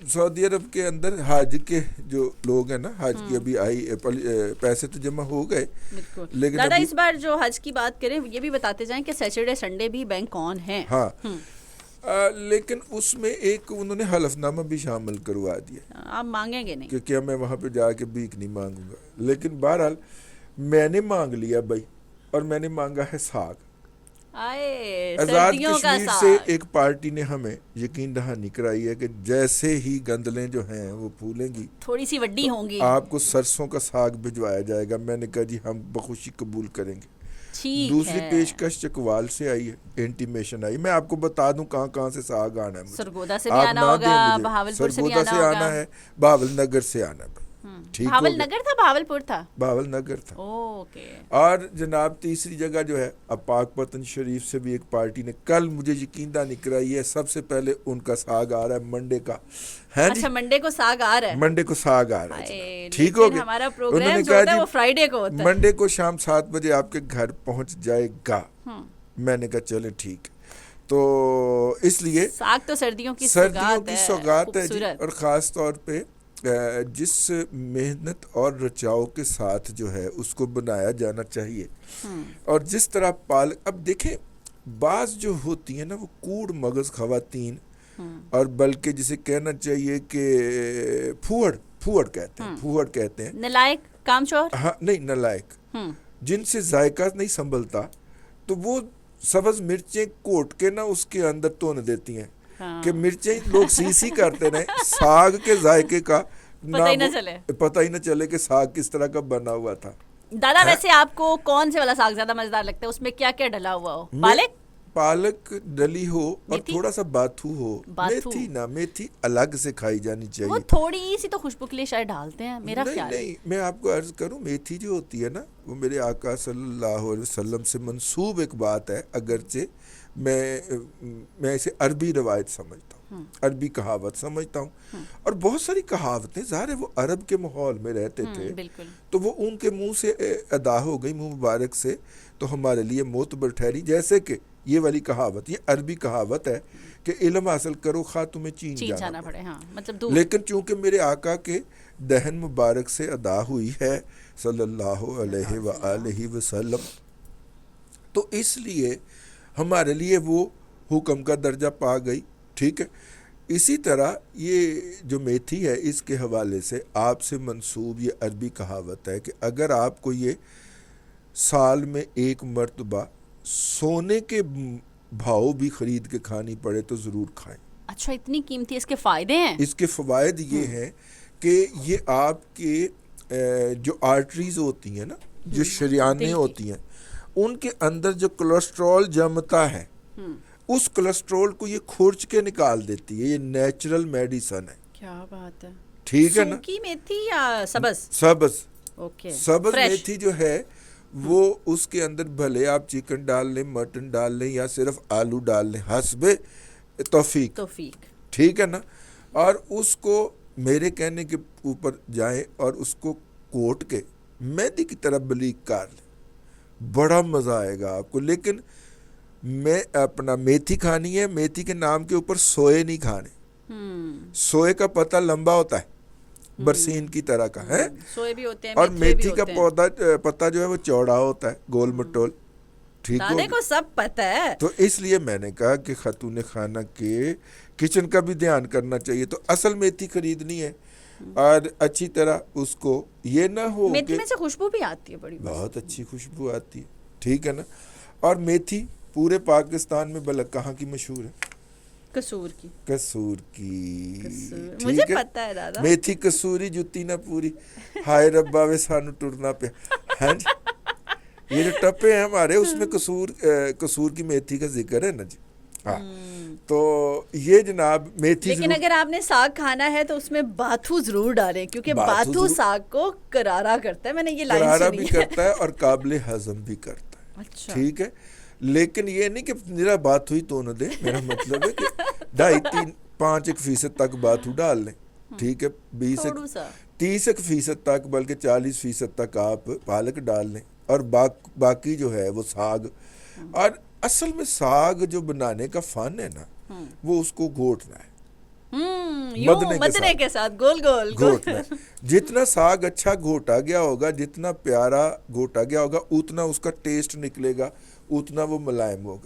سعودی عرب کے اندر حج کے جو لوگ ہیں نا، حج کی ابھی آئی پیسے تو جمع ہو گئے، لیکن دادا اس بار جو حج کی بات کریں یہ بھی بتاتے جائیں کہ سیٹرڈے سنڈے بھی بینک آن ہیں. ہاں لیکن اس میں ایک انہوں نے حلف نامہ بھی شامل کروا دیا. آپ مانگیں گے نہیں کہ کیا میں وہاں پہ جا کے بھیک نہیں مانگوں گا، لیکن بہرحال میں نے مانگ لیا بھائی، اور میں نے مانگا ہے ساگ. آزاد کشمیر سے ایک پارٹی نے ہمیں یقین دہانی کرائی ہے کہ جیسے ہی گندلیں جو ہیں وہ پھولیں گی تھوڑی سی وڈی ہوں گی آپ کو سرسوں کا ساگ بھجوایا جائے گا. میں نے کہا جی ہم بخوشی قبول کریں گے. دوسری پیشکش چکوال سے آئی ہے، انٹیمیشن آئی. میں آپ کو بتا دوں کہاں کہاں سے ساگ آنا ہے. سرگودا سے بھی آنا ہوگا، بہاولپور سے بھی آنا ہے، بہاول نگر سے آنا ہے. بہاول نگر تھا، بہاولپور تھا، بہاول نگر تھا. اوکے. اور جناب تیسری جگہ جو ہے اب پاک پتن شریف سے بھی ایک پارٹی نے کل مجھے یقین دہانی کرائی ہے، سب سے پہلے ان کا ساگ آ رہا ہے منڈے کا. اچھا منڈے کو ساگ آ رہا ہے، منڈے کو ساگ آ رہا ہے. ٹھیک ہو گیا. ہمارا پروگرام جو ہوتا ہے وہ فرائیڈے کو ہوتا ہے. منڈے کو شام 7 بجے آپ کے گھر پہنچ جائے گا. میں نے کہا چلیں ٹھیک. تو اس لیے ساگ تو سردیوں کی سوغات ہے جی، اور خاص طور پہ جس محنت اور رچاؤ کے ساتھ جو ہے اس کو بنایا جانا چاہیے. اور جس طرح اب دیکھیں بعض جو ہوتی ہیں نا وہ کوڑ مغز خواتین، اور بلکہ جسے کہنا چاہیے کہ پھوڑ کہتے ہیں نلائق کام چور. ہاں نہیں نلائق، جن سے ذائقہ نہیں سنبھلتا، تو وہ سبز مرچیں کوٹ کے نا اس کے اندر تون دیتی ہیں کہ مرچیں لوگ سی کرتے رہیں، ساگ کے ذائقے کا پتہ ہی نہ چلے کہ ساگ کس طرح کا بنا ہوا تھا. دادا ویسے آپ کو کون سے والا ساگ زیادہ مزیدار لگتا ہے؟ اس میں کیا کیا ڈلا ہوا ہو؟ پالک ڈلی ہو اور تھوڑا سا باتھو ہو. میتھی الگ سے کھائی جانی چاہیے. وہ تھوڑی سی تو خوشبو کے لیے شاید ڈالتے ہیں میرا خیال ہے. نہیں میں آپ کو عرض کروں، میتھی جو ہوتی ہے نا وہ میرے آقا صلی اللہ علیہ وسلم سے منسوب ایک بات ہے، اگرچہ میں اسے عربی روایت سمجھتا ہوں، عربی کہاوت سمجھتا ہوں. اور بہت ساری کہاوتیں ظاہر ہے وہ عرب کے ماحول میں رہتے تھے تو وہ ان کے منہ سے ادا ہو گئی، منہ مبارک سے، تو ہمارے لیے معتبر ٹھہری. جیسے کہ یہ والی کہاوت، یہ عربی کہاوت ہے کہ علم حاصل کرو خواہ تمہیں چین جانا پڑے. مطلب لیکن چونکہ میرے آقا کے دہن مبارک سے ادا ہوئی ہے صلی اللہ علیہ وآلہ وسلم، تو اس لیے ہمارے لیے وہ حکم کا درجہ پا گئی. ٹھیک ہے. اسی طرح یہ جو میتھی ہے اس کے حوالے سے آپ سے منسوب یہ عربی کہاوت ہے کہ اگر آپ کو یہ سال میں ایک مرتبہ سونے کے بھاؤ بھی خرید کے کھانی پڑے تو ضرور کھائیں. اچھا اتنی قیمتی، اس کے فائدے ہیں؟ اس کے فوائد یہ ہیں کہ یہ آپ کے جو آرٹریز ہوتی ہیں نا، جو شریانیں ہوتی ہیں، ان کے اندر جو کولیسٹرول جمتا ہے اس کولیسٹرول کو یہ کھرچ کے نکال دیتی ہے. یہ نیچرل میڈیسن ہے. کیا بات ہے. ٹھیک ہے نا. سوکھی میتھی یا سبز؟ سبز میتھی جو ہے وہ اس کے اندر بھلے آپ چکن ڈال لیں، مٹن ڈال لیں یا صرف آلو ڈال لیں، حسب توفیق. ٹھیک ہے نا. اور اس کو میرے کہنے کے اوپر جائیں اور اس کو کوٹ کے مہندی کی طرح بلیک کر لیں، بڑا مزہ آئے گا آپ کو. لیکن میں اپنا میتھی کھانی ہے، میتھی کے نام کے اوپر سوئے نہیں کھانے. سوئے کا پتہ لمبا ہوتا ہے، برسین کی طرح کا ہے، سوئے بھی ہوتے ہیں، اور میتھی کا پتا جو ہے وہ چوڑا ہوتا ہے، گول مٹول. ٹھیک ہے، دادے کو سب پتہ ہے. تو اس لیے میں نے کہا کہ خاتون خانہ کے کچن کا بھی دھیان کرنا چاہیے. تو اصل میتھی خریدنی ہے اور اچھی طرح اس کو، یہ نہ ہو میتھی میں سے خوشبو بھی آتی ہے، بڑی بہت اچھی خوشبو آتی ہے. ٹھیک ہے نا. اور میتھی پورے پاکستان میں بلک کہاں کی مشہور ہے؟ کسور کی. مجھے پتا ہے دادا. میتھی کسوری جتی نہ پوری، ہائے ربا وے سانو ٹرنا پہ. ہاں جی، یہ جو ٹپے ہیں ہمارے اس میں کسور کی میتھی کا ذکر ہے نا جی. ہاں تو یہ جناب میتھی. لیکن اگر آپ نے ساگ کھانا ہے تو اس میں باتھو ضرور ڈالیں، کیونکہ باتھو ساگ کو کرارا کرتا ہے. میں نے یہ لائن سنی ہے. کرارا بھی کرتا ہے اور قابل ہضم بھی کرتا ہے. اچھا ٹھیک ہے. لیکن یہ نہیں کہ میرا باتھو ہی تو نہ دے. میرا مطلب ہے کہ 2.5-3-5% تک باتھو ڈال لیں. ٹھیک ہے. 30% تک بلکہ 40% تک آپ پالک ڈال لیں، اور باقی جو ہے وہ ساگ. اور اصل میں ساگ جو بنانے کا فن ہے نا وہ اس کو گھوٹنا ہے. مدنے کے ساتھ گول گول گھوٹنا. جتنا ساگ اچھا گھوٹا گیا ہوگا, جتنا پیارا گھوٹا گیا ہوگا, اتنا اس کا ٹیسٹ نکلے گا, اتنا وہ ملائم ہوگا.